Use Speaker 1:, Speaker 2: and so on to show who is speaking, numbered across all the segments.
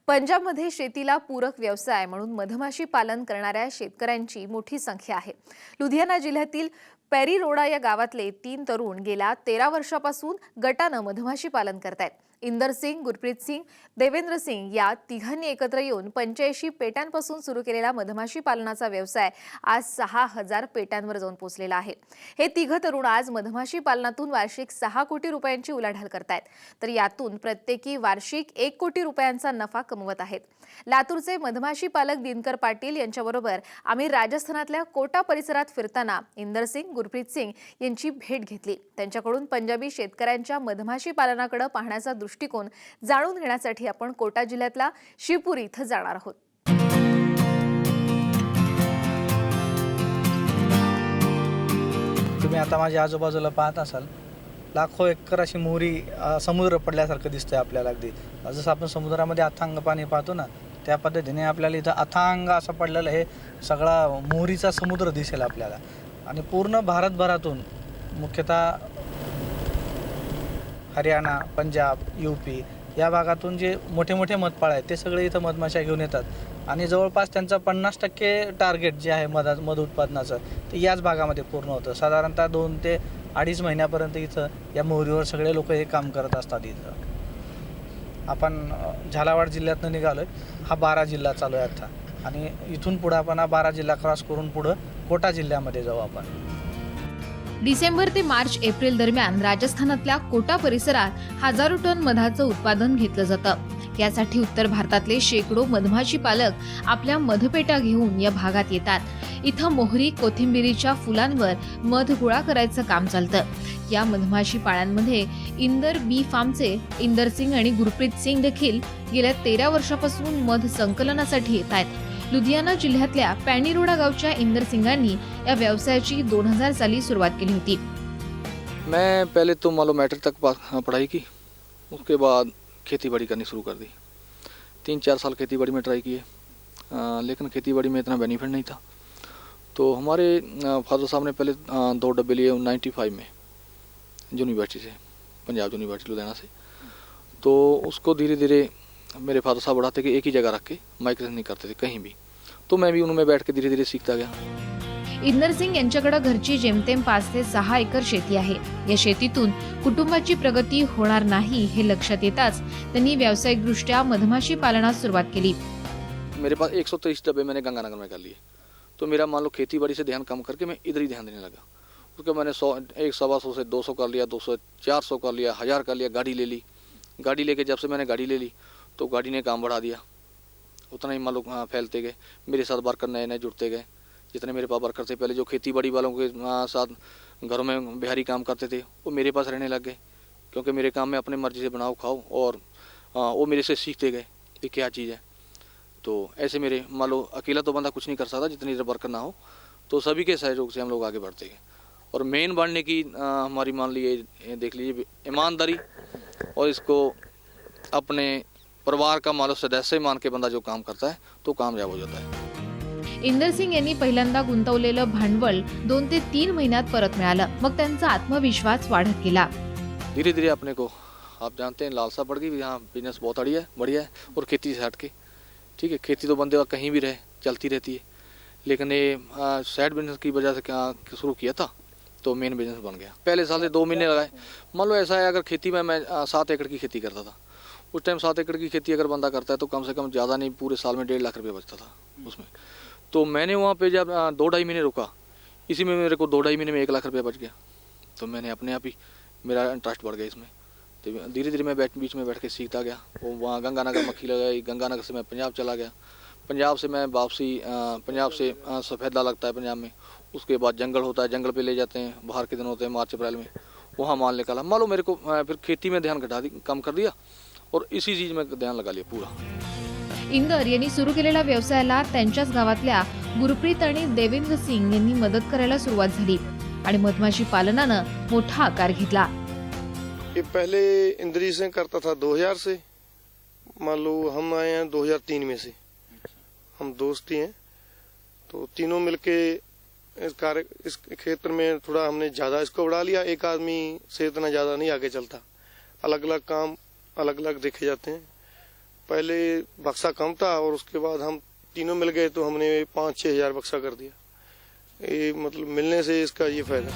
Speaker 1: पंजाबमध्ये शेतीला पूरक व्यवसाय म्हणून मधमाशी पालन करणाऱ्या शेतकऱ्यांची मोठी संख्या आहे। लुधियाना जिल्ह्यातील पेरीरोडा या गावातले 3 तरुण गेल्या 13 वर्षापासून गटानं मधमाशी पालन करतायत। इंदर सिंग, गुरप्रीत सिंग, देवेंद्र सिंग या तिघांनी एकत्र येऊन 85 पेट्यांपासून सुरू केलेला मधमाशी पालनाचा व्यवसाय आज 6000 पेट्यांवर जाऊन पोहोचलेला आहे। हे तिघ तरुण आज मधमाशी पालनातून वार्षिक 6 कोटी रुपयांची उलाढाल करतायत, तर यातून प्रत्येकी वार्षिक 1 कोटी रुपयांचा नफा कमवत आहेत। लातूरचे मधमाशी पालक दिनकर पाटील यांच्याबरोबर आम्ही राजस्थानातल्या कोटा परिसरात फिरताना इंदर सिंग, गुरप्रीत सिंग यांची भेट घेतली। त्यांच्याकडून पंजाबी शेतकऱ्यांच्या मधमाशी पालनाकडे पाहण्याचा दृष्टिकोन जाणून घेण्यासाठी आपण कोटा जिल्ह्यातल्या शिवपुरी इथं जाणार आहोत।
Speaker 2: तुम्ही आता माझ्या आजूबाजूला पाहत असाल, लाखो एकर अशी मोहरी समुद्र पडल्यासारखं दिसतंय आपल्याला। अगदी जसं आपण समुद्रामध्ये अथांग पाणी पाहतो ना, त्या पद्धतीने आपल्याला इथं अथांग असं पडलेलं हे सगळा मोहरीचा समुद्र दिसेल आपल्याला। आणि पूर्ण भारतभरातून मुख्यतः हरियाणा, पंजाब, यूपी या भागातून जे मोठे मोठे मधपाळ आहेत ते सगळे इथं मधमाशा घेऊन येतात। आणि जवळपास त्यांचा 50% टार्गेट जे आहे मध उत्पादनाचं ते याच भागामध्ये पूर्ण होतं। साधारणतः 2 ते 2.5 महिन्यापर्यंत इथं या मोहरीवर सगळे लोक हे काम करत असतात। इथं आपण झालावाड जिल्ह्यातनं निघालोय, हा 12 जिल्हा चालू आहे आता, आणि इथून पुढे आपण हा 12 जिल्हा क्रॉस करून पुढे कोटा जिल्ह्यामध्ये जाऊ आपण।
Speaker 1: डिसेंबर ते मार्च एप्रिल दरम्यान राजस्थानातल्या कोटा परिसरात हजारो टन मधाचं उत्पादन घेतलं जातं। यासाठी उत्तर भारतातले शेकडो मधमाशी पालक आपल्या मधपेट्या घेऊन या भागात येतात। इथं मोहरी, कोथिंबिरीच्या फुलांवर मध गोळा करायचं काम चालतं। या मधमाशी पाळ्यांमध्ये इंदर बी फार्मचे इंदर सिंग आणि गुरप्रीत सिंग देखील गेल्या 13 वर्षापासून मध संकलनासाठी येत आहेत। लुधियाना जिल्ह्यातल्या पेरीरोडा गावच्या इंदर सिंगांनी या व्यवसायाची 2000 साली सुरुवात केली होती।
Speaker 3: मैं पहले तो मान लो मैट्रिक तक पढ़ाई की, उसके बाद खेती बाड़ी करनी शुरू कर दी। 3-4 साल खेती बाड़ी में ट्राई किए, लेकिन खेती बाड़ी में इतना बेनिफिट नहीं था। तो हमारे फादर साहब ने पहले 2 डब्बे लिए 95 में यूनिवर्सिटी से, पंजाब यूनिवर्सिटी लुधियाना से। तो उसको धीरे धीरे मेरे फादर साहब बढ़ाते कि एक ही जगह रख के माइग्रेशन नहीं करते थे कहीं भी, तो मैं भी उनमें बैठ के धीरे धीरे सीखता गया।
Speaker 1: इंदर सिंग यांच्याकडे घरची जेमतेम 5 ते 6 एकर शेती आहे। या शेतीतून कुटुंबाची प्रगती होणार नाही हे लक्षात येताच त्यांनी व्यावसायिकदृष्ट्या मधमाशी पालनास सुरुवात केली।
Speaker 3: मेरे पास 123 डब्बे मैंने गंगानगर में कर लिए, तो मेरा मान लो खेती बाड़ी से ध्यान कम करके मैं इधर ही ध्यान देने लगा। उसके मैंने 100-125 से 200 कर लिया, 200-400 कर लिया, 1000 कर लिया। गाड़ी ले ली, गाड़ी लेके जब से मैंने गाड़ी ले ली तो गाड़ी ने काम बढ़ा दिया। उतना ही मान लो फैलते गए, मेरे साथ वर्कर नए नए जुड़ते गए। जितने मेरे पास वर्कर थे पहले, जो खेती बाड़ी वालों के साथ घरों में बिहारी काम करते थे, वो मेरे पास रहने लग गए, क्योंकि मेरे काम में अपने मर्जी से बनाओ खाओ, और वो मेरे से सीखते गए कि क्या चीज़ है। तो ऐसे मेरे मान लो अकेला तो बंदा कुछ नहीं कर सकता जितनी देर वर्कर ना हो, तो सभी के सहयोग से हम लोग आगे बढ़ते गए। और मेन बढ़ने की हमारी मान लीजिए, देख लीजिए, ईमानदारी, और इसको अपने परिवार का मान लो सदस्य मान के बंदा जो काम करता है तो कामयाब हो जाता है।
Speaker 1: इंदर सिंग यांनी पहिल्यांदा गुंतवलेलं भांडवल 2 ते 3 महिन्यात परत मिळालं। मग त्यांचा आत्मविश्वास वाढत गेला।
Speaker 3: धीरे धीरे अपने को, आप जानते हैं, लालसा बढ़ गई। यहाँ बिजनेस बहुत बढ़िया है, और खेती से हट के, ठीक है, खेती तो बंदे कहीं भी रहे चलती रहती है, लेकिन ये साइड बिजनेस की वजह से क्या शुरू किया था तो मेन बिजनेस बन गया। पहले साल से 2 महीने लगाए। मान लो ऐसा है, अगर खेती में मैं 7 एकड़ की खेती करता था, उस टाइम 7 एकड़ की खेती अगर बंदा करता है तो कम से कम ज़्यादा नहीं, पूरे साल में 1.5 लाख रुपये बचता था उसमें। तो मैंने वहाँ पे जब 2-2.5 महीने रुका, इसी में मेरे को 2-2.5 महीने में 1 लाख रुपया बच गया। तो मैंने अपने आप ही, मेरा इंटरेस्ट बढ़ गया इसमें। तो धीरे धीरे मैं बीच में बैठ के सीखता गया। वो वहाँ गंगानगर मक्खी लगाई, गंगानगर से मैं पंजाब चला गया, पंजाब से मैं वापसी, पंजाब से सफ़ेदा लगता है पंजाब में, उसके बाद जंगल होता है, जंगल पे ले जाते हैं, बाहर के दिन होते हैं मार्च अप्रैल में, वहाँ माल निकाला। मान लो मेरे को फिर खेती में ध्यान कम कर दिया, और इसी चीज़ में ध्यान लगा लिया पूरा।
Speaker 1: इंदर यांनी सुरू केलेल्या व्यवसायाला त्यांच्याच गावातल्या गुरप्रीत आणि देवेंद्र सिंग यांनी मदत करायला सुरुवात झाली आणि मधमाशी पालनानं मोठा आकार घेतला।
Speaker 4: ये पहले इंद्री से करता था 2000 से, मान लो हम आए हैं 2003 में से, हम दोस्त ही हैं, तो तीनों मिलके इस क्षेत्र में थोड़ा हमने ज्यादा इसको बढ़ा लिया। एक आदमी से इतना ज्यादा नहीं आगे चलता, अलग अलग काम अलग अलग देखे जाते हैं। पहले बक्सा कम था और उसके बाद हम तीनों मिल गए तो हमने 5-6 हजार बक्सा कर दिया। ये मतलब मिलने से इसका ये फायदा।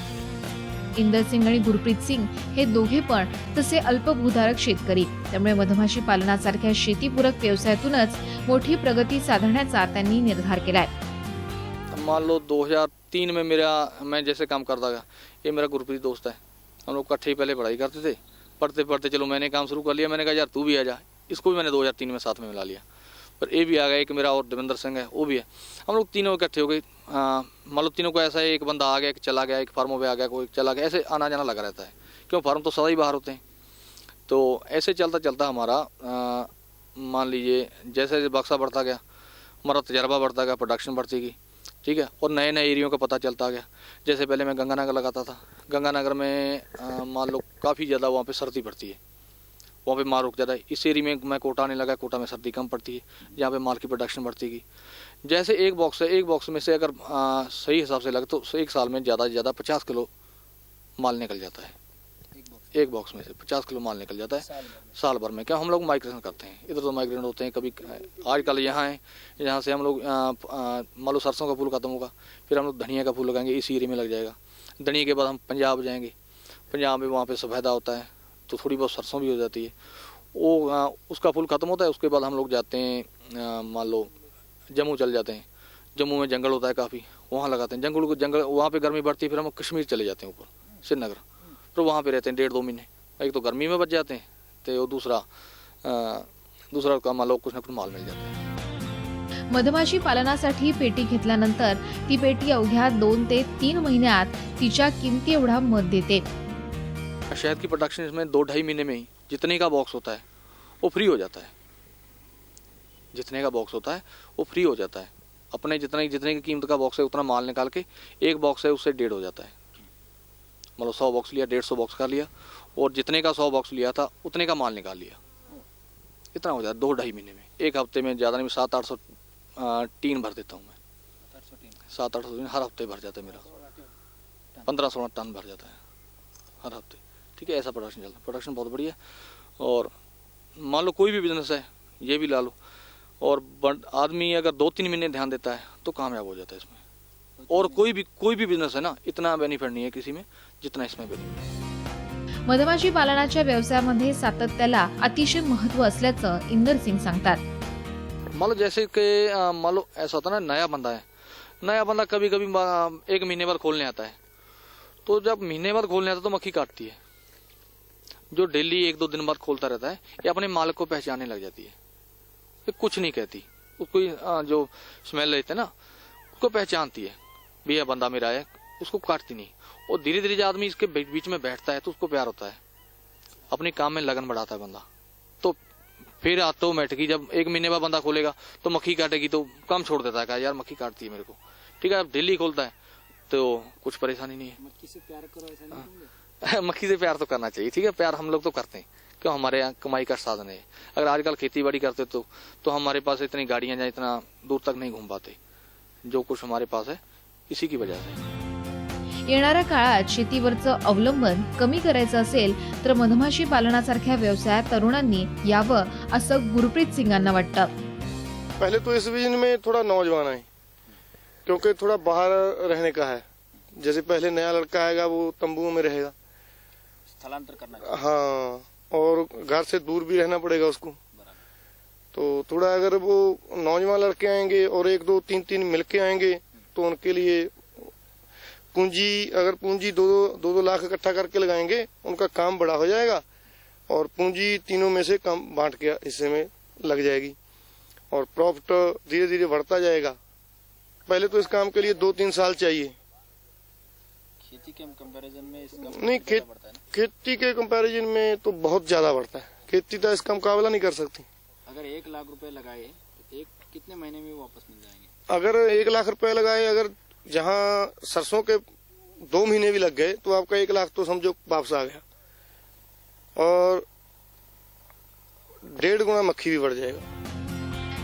Speaker 1: इंदर सिंग आणि गुरप्रीत सिंग हे दोघे पण तसे अल्पभूधारक शेतकरी, त्यामुळे मधमाशी पालनासारख्या शेतीपूरक व्यवसायातूनच मोठी प्रगती साधण्याचा त्यांनी निर्धार केलाय।
Speaker 3: मान लो 2003 में मैं जैसे काम करता गया, ये मेरा गुरप्रीत दोस्त है, हम लोग इकट्ठे ही पहले पढ़ाई करते थे। पढ़ते पढ़ते चलो मैंने काम शुरू कर लिया, मैंने कहा यार तू भी आ जा, इसको भी मैंने 2003 में साथ में मिला लिया। पर ये भी आ गया, एक मेरा और देवेंद्र सिंह है वो भी है, हम लोग तीनों इकट्ठे हो गए। मान लो तीनों को ऐसा है, एक बंदा आ गया, एक चला गया, एक फार्मों पे आ गया, कोई चला गया, ऐसे आना जाना लगा रहता है, क्यों फार्म तो सदा ही बाहर होते हैं। तो ऐसे चलता चलता हमारा मान लीजिए जैसे जैसे बक्सा बढ़ता गया, हमारा तजर्बा बढ़ता गया, प्रोडक्शन बढ़ती गई, ठीक है। और नए नए एरियो का पता चलता गया। जैसे पहले मैं गंगानगर लगाता था, गंगानगर में मान लो काफ़ी ज़्यादा वहाँ पे सर्दी पड़ती है, वहाँ पे माल रुक जाता है। इस एरिया में मैं कोटा आने लगा, कोटा में सर्दी कम पड़ती है, जहाँ पे माल की प्रोडक्शन बढ़ती गई। जैसे एक बॉक्स में से अगर सही हिसाब से लगे तो एक साल में ज़्यादा से ज़्यादा 50 किलो माल निकल जाता है। एक बॉक्स में से 50 किलो माल निकल जाता है साल भर में। क्या हम लोग माइग्रेशन करते हैं, इधर तो माइग्रेशन होते हैं। कभी आजकल यहाँ है, यहाँ से हम लोग मान लो सरसों का फूल खत्म होगा, फिर हम लोग धनिया का फूल लगाएंगे, इस एरिया में लग जाएगा। धनिया के बाद हम पंजाब जाएंगे, पंजाब में वहाँ पे सफ़ेदा होता है तो थोड़ी बहुत सरसों भी हो जाती है। वो उसका फूल खत्म होता है, उसके बाद हम लोग जाते हैं मान लो जम्मू चले जाते हैं। जम्मू में जंगल होता है काफ़ी, वहाँ लगाते हैं। जंगल वहाँ पे गर्मी बढ़ती है, फिर हम कश्मीर चले जाते हैं ऊपर श्रीनगर, तो वहाँ पे रहते हैं 1.5-2 महीने। एक तो गर्मी में बच जाते हैं, तो दूसरा मान लो कुछ ना कुछ माल मिल जाता है।
Speaker 1: मधमाशी पालनासाठी पेटी घेतल्यानंतर ती पेटी अवघ्या 2 ते 3 महिन्यात तिच्या किमती एवढा मध देते।
Speaker 3: शहद की प्रोडक्शन इसमें 2-2.5 महीने में ही जितने का बॉक्स होता है वो फ्री हो जाता है। जितने का बॉक्स होता है वो फ्री हो जाता है। अपने जितने की कीमत का बॉक्स है उतना माल निकाल के एक बॉक्स है उससे 1.5 हो जाता है। मतलब 100 बॉक्स लिया, 150 बॉक्स का लिया, और जितने का 100 बॉक्स लिया था उतने का माल निकाल लिया। इतना हो जाता है 2-2.5 महीने में। एक हफ्ते में ज़्यादा नहीं, 700-800 टीन भर देता हूँ मैं। 700-800 टीन हर हफ्ते भर जाता है मेरा। 15-16 टन भर जाता है हर हफ्ते, ठीक है। ऐसा प्रोडक्शन चलता है, प्रोडक्शन बहुत बढ़िया। और मान लो कोई भी बिजनेस है, ये भी ला लो, और आदमी अगर 2-3 महीने ध्यान देता है तो कामयाब हो जाता है इसमें। और कोई भी बिजनेस है ना, इतना बेनिफिट नहीं है किसी में जितना इसमें बेनिफिट।
Speaker 1: मधमाशी पालनाच्या व्यवसायामध्ये सातत्याला अतिशय महत्त्व असल्याचं इंदर सिंग सांगतात।
Speaker 3: मान लो जैसे कि मान लो ऐसा होता है ना, नया बंदा कभी कभी 1 महीने बाद खोलने आता है, तो जब महीने बाद खोलने आता है तो मक्खी काटती है। जो डेली 1-2 दिन बाद खोलता रहता है, ये अपने मालिक को पहचानने लग जाती है। ये कुछ नहीं कहती, उसको जो स्मेल रहते है ना उसको पहचानती है, भैया बंदा मेरा है, उसको काटती नहीं। और धीरे धीरे जब आदमी इसके बीच में बैठता है तो उसको प्यार होता है, अपने काम में लगन बढ़ाता है बंदा। तो फिर ऑटोमेटिकली जब 1 महीने बाद बंदा खोलेगा तो मक्खी काटेगी तो काम छोड़ देता है, यार मक्खी काटती है मेरे को, ठीक है। अब डेली खोलता है तो कुछ परेशानी नहीं है।
Speaker 5: मक्खी से प्यार करो ऐसा नहीं होंगे?
Speaker 3: मक्खी से प्यार तो करना चाहिए, ठीक है। प्यार हम लोग तो करते हैं, क्यों, हमारे यहाँ कमाई का साधन है। अगर आजकल खेती बाड़ी करते तो हमारे पास इतनी गाड़ियां जाए, इतना दूर तक नहीं घूम पाते। जो कुछ हमारे पास है इसी की वजह से।
Speaker 1: येणाऱ्या काळात शेतीवरचं अवलंबन कमी करायचं असेल तर मधमाशी पालनासारख्या व्यवसायात तरुणांनी यावं असं गुरप्रीत सिंगांना वाटतं।
Speaker 4: पहले तो इस विजन में थोड़ा नौजवान है, क्योंकि थोड़ा बाहर रहने का है। जैसे पहले नया लड़का आएगा वो तंबुओं में रहेगा,
Speaker 5: स्थलांतर करना चाहिए।
Speaker 4: हाँ, और घर से दूर भी रहना पड़ेगा उसको। तो थोड़ा अगर वो नौजवान लड़के आएंगे और 1-2-3 मिलके आएंगे तो उनके लिए पूंजी 2 लाख इकट्ठा करके लगाएंगे, उनका काम बड़ा हो जाएगा और पूंजी तीनों में से कम बांट के हिस्से में लग जाएगी और प्रॉफिट धीरे धीरे बढ़ता जाएगा। पहले तो इस काम के लिए 2-3 साल चाहिए।
Speaker 5: खेती के कंपैरिजन में इसका
Speaker 4: नहीं,
Speaker 5: बढ़ता है ना?
Speaker 4: खेती के कंपैरिजन में तो बहुत ज्यादा बढ़ता है। खेती तो इसका मुकाबला नहीं कर सकती।
Speaker 5: अगर 1 लाख रुपए लगाए तो कितने महीने में वापस मिल जाएंगे?
Speaker 4: अगर 1 लाख रुपए लगाए, अगर जहाँ सरसों के 2 महीने भी लग गए तो आपका 1 लाख तो समझो वापस आ गया, और 1.5 गुना मक्खी भी बढ़ जाएगा।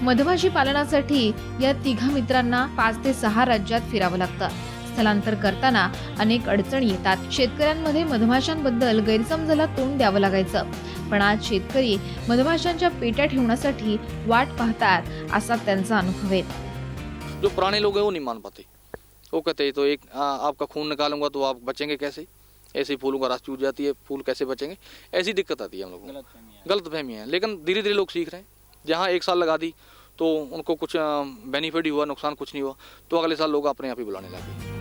Speaker 1: मधमाशी पालनासाठी या तिघा मित्रांना 5 ते 6 राज्यात फिरावं लागतं। स्थलांतर करताना अनेक अडचणी येतात। शेतकऱ्यांमध्ये मधमाशांबद्दल गैरसमजाला तोंड द्यावं लागायचं। पण आज शेतकरी मधमाशांच्या पेट्या ठेवण्यासाठी वाट पाहतात असा त्यांचा अनुभव आहे.
Speaker 3: जो पुराने लोग हैं वो नहीं मान पाते. वो कहते हैं तो एक आपका खून निकालूंगा तो आप बचेंगे कैसे, ऐसे ही फूलों का रस चूस जाती है, फूल कैसे बचेंगे, ऐसी दिक्कत आती है हम लोगों को. गलतफहमी है. लेकिन धीरे धीरे लोग सीख रहे हैं. जहाँ एक साल लगा दी तो उनको कुछ बेनिफिट ही हुआ, नुकसान कुछ नहीं हुआ, तो अगले साल लोग अपने आप ही बुलाने लगे.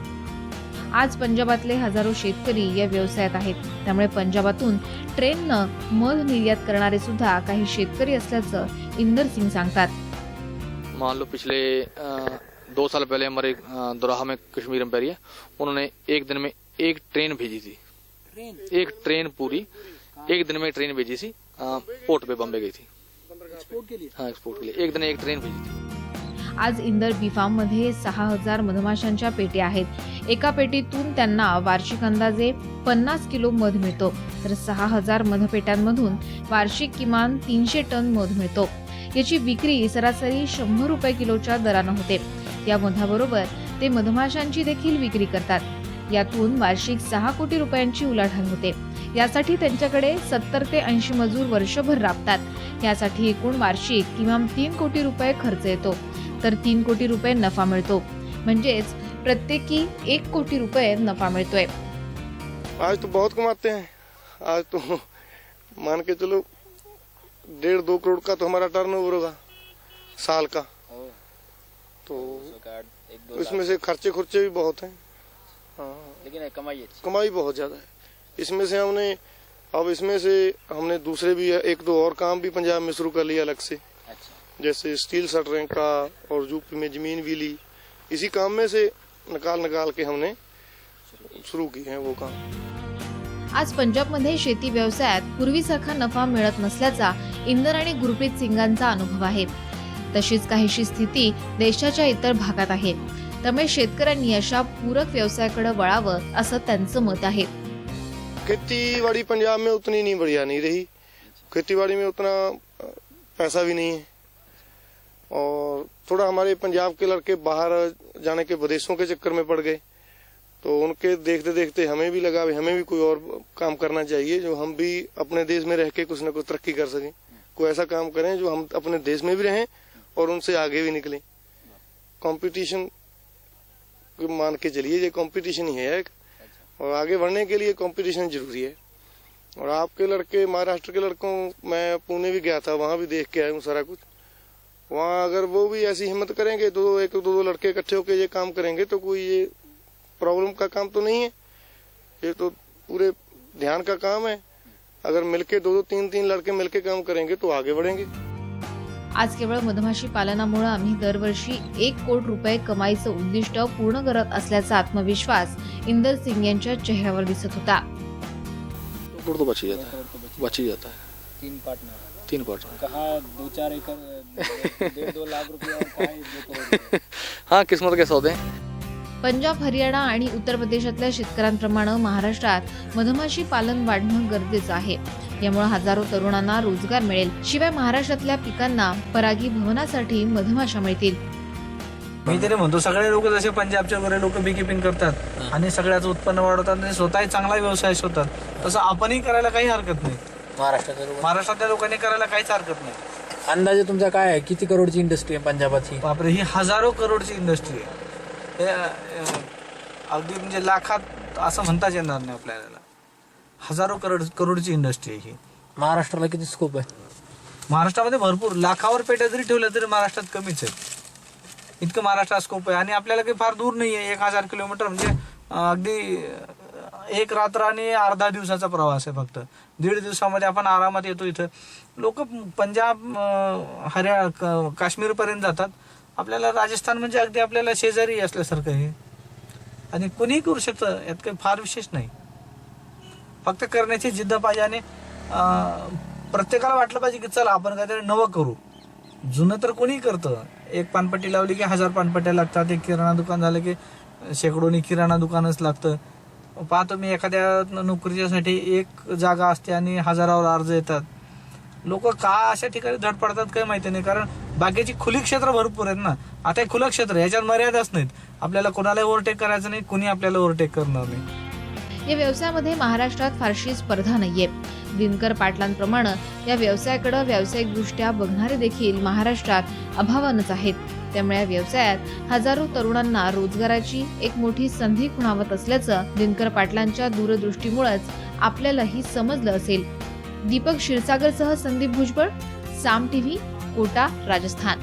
Speaker 1: आज पंजाबातले हजारो शेतकरी या व्यवसायात आहेत. त्यामुळे पंजाबातून ट्रेननं मध निर्यात करणारे सुद्धा काही शेतकरी असल्याचं इंदर सिंग सांगतात.
Speaker 3: मान लो पिछले 2 साल पहले हमारे दोराहा में कश्मीर एम्पायर है, उन्होंने एक दिन में एक ट्रेन भेजी थी. एक ट्रेन पूरी एक दिन में ट्रेन भेजी थी. पोर्ट पे बॉम्बे गई थी एक्सपोर्ट के लिए. हाँ, एक्सपोर्ट के लिए एक दिन एक ट्रेन भेजी थी.
Speaker 1: आज इंदर बी फार्म मध्ये 6000 मधमाशांच्या पेट्या आहेत. एका पेटीतून त्यांना वार्षिक अंदाजे 50 किलो मध मिळतो. तर 6000 मधपेट्यांमधून वार्षिक किमान 300 टन मध मिळतो. याची विक्री सरासरी 100 रुपये किलोच्या दरानं होते. या मधाबरोबर ते मधमाशांची देखील विक्री करतात. यातून वार्षिक 6 कोटी रुपयांची उलाढाल होते. यासाठी त्यांच्याकडे 70 ते 80 मजूर वर्षभर राबतात. यासाठी एकूण वार्षिक किमान 3 कोटी रुपये खर्च येतो, तर 3 कोटी रुपये नफा मिळतो. म्हणजेच प्रत्येकी 1 कोटी रुपये नफा मिळतोय.
Speaker 4: आज तो बहुत कमाते हैं. आज तो मान के चलो 1.5-2 करोड़ का तो हमारा टर्नओवर होगा साल का. तो इसमें से खर्चे खुर्चे भी बहुत हैं. हाँ,
Speaker 5: लेकिन
Speaker 4: कमाई बहुत ज्यादा है. इसमें से हमने दूसरे भी 1-2 और काम भी पंजाब में शुरू कर लिया अलग से.
Speaker 5: अच्छा.
Speaker 4: जैसे स्टील शटरिंग का और यूपी में जमीन भी ली. इसी काम में से निकाल के हमने शुरू किए हैं वो काम.
Speaker 1: आज पंजाबमध्ये शेती व्यवसायात पूर्वीसारखा नफा मिळत नसल्याचा इंदर आणि गुरप्रीत सिंगांचा अनुभव आहे. तशीच काहीशी स्थिती देशाच्या इतर भागात आहे. त्यामुळे शेतकऱ्यांनी अशा पूरक व्यवसायाकडे वळावं असं त्यांचं मत आहे.
Speaker 4: खेतीबाड़ी पंजाब में उतनी नहीं बढ़िया नहीं रही. खेतीबाड़ी में उतना पैसा भी नहीं है. और थोड़ा हमारे पंजाब के लड़के बाहर जाने के विदेशों के चक्कर में पड़ गए. तो उनके देखते देखते हमें भी लगा हमें भी कोई और काम करना चाहिए जो हम भी अपने देश में रह के कुछ न कुछ तरक्की कर सकें. कोई ऐसा काम करें जो हम अपने देश में भी रहें और उनसे आगे भी निकलें. कंपटीशन मान के चलिए, ये कंपटीशन ही है एक, और आगे बढ़ने के लिए कंपटीशन जरूरी है. और आपके लड़के, महाराष्ट्र के लड़कों, मैं पुणे भी गया था, वहां भी देख के आया हूँ सारा कुछ. वहाँ अगर वो भी ऐसी हिम्मत करेंगे तो 1-2 लड़के इकट्ठे होकर ये काम करेंगे तो कोई ये प्रॉब्लम का काम तो नहीं है. ये तो पूरे ध्यान का काम है. अगर मिलके 2-3 लड़के मिलके काम करेंगे तो आगे बढ़ेंगे.
Speaker 1: आज केवळ मधमाशी पालनामुळे आम्ही दरवर्षी 1 कोटी रुपये कमाईचं उद्दिष्ट पूर्ण करत असल्याचा आत्मविश्वास इंदर सिंग यांच्या चेहऱ्यावर दिसत होता.
Speaker 3: तो बच ही जाता है.
Speaker 5: 3 पार्टनर.
Speaker 3: 3 पार्टनर.
Speaker 5: कहाँ 2-4 एकड़ 1.5-2 लाख रुपया और कहाँ 2 करोड़.
Speaker 3: हाँ, किस्मत के सौदे हैं.
Speaker 1: पंजाब, हरियाणा आणि उत्तर प्रदेशातल्या शेतकऱ्यांप्रमाणे महाराष्ट्रात मधमाशी पालन वाढणं गरजेचं आहे. यामुळे हजारो तरुणांना रोजगार मिळेल. शिवाय महाराष्ट्रातल्या पिकांना परागी भवनासाठी मधमाशा मिळतील.
Speaker 2: मी तरी म्हणतो सगळे लोक जसे पंजाबचे वगैरे लोक बी किपिंग करतात आणि सगळ्याचं उत्पन्न वाढवतात आणि स्वतःही चांगला व्यवसाय शोधतात, तसं आपणही करायला काही हरकत नाही. महाराष्ट्रातल्या लोकांनी करायला काहीच हरकत नाही.
Speaker 5: अंदाजे तुमचा काय आहे, किती करोडची इंडस्ट्री आहे पंजाबाची?
Speaker 2: बापरे, ही हजारो करोडची इंडस्ट्री आहे. हे अगदी म्हणजे लाखात असं म्हणताच येणार नाही आपल्याला. हजारो करोडची इंडस्ट्री आहे ही.
Speaker 5: महाराष्ट्राला किती स्कोप आहे?
Speaker 2: महाराष्ट्रामध्ये भरपूर लाखावर पेट्या जरी ठेवल्या तरी महाराष्ट्रात कमीच आहे. इतकं महाराष्ट्रात स्कोप आहे. आणि आपल्याला काही फार दूर नाही आहे. 1000 किलोमीटर म्हणजे अगदी 1 रात्र आणि अर्धा दिवसाचा प्रवास आहे फक्त. 1.5 दिवसामध्ये आपण आरामात येतो. इथं लोक पंजाब, हरियाणा, काश्मीर पर्यंत जातात. आपल्याला राजस्थान म्हणजे अगदी आपल्याला शेजारी असल्यासारखं आहे. आणि कोणीही करू शकतं, यात काही फार विशेष नाही. फक्त करण्याची जिद्द पाहिजे आणि प्रत्येकाला वाटलं पाहिजे की चला आपण काहीतरी नवं करू. जुनं तर कोणीही करतं. एक पानपट्टी लावली की 1000 पानपट्ट्या लागतात. एक किराणा दुकान झालं की शेकडोनी किराणा दुकानच लागतं. पाहतो मी एखाद्या नोकरीच्यासाठी एक जागा असते आणि हजारावर अर्ज येतात. लोक का अशा ठिकाणी धडपडतात काही माहिती नाही. कारण बाकीची खुली क्षेत्र भरपूर आहेत ना. आता हे खुलं क्षेत्र, ह्याच्यात मर्यादाच नाहीत. आपल्याला कोणाला ओव्हरटेक करायचं नाही, कोणी आपल्याला ओव्हरटेक करणार नाही.
Speaker 1: या व्यवसायामध्ये महाराष्ट्रात फारशी स्पर्धा नाहीये. दिनकर पाटलांप्रमाणे या व्यवसायाकडे व्यावसायिकदृष्ट्या बघणारे देखील महाराष्ट्रात अभावानच आहेत. त्यामुळे या व्यवसायात हजारो तरुणांना रोजगाराची एक मोठी संधी खुणावत असल्याचं दिनकर पाटलांच्या दूरदृष्टीमुळेच आपल्यालाही समजलं असेल. दीपक क्षीरसागरसह संदीप भुजबळ, साम टीव्ही, कोटा, राजस्थान.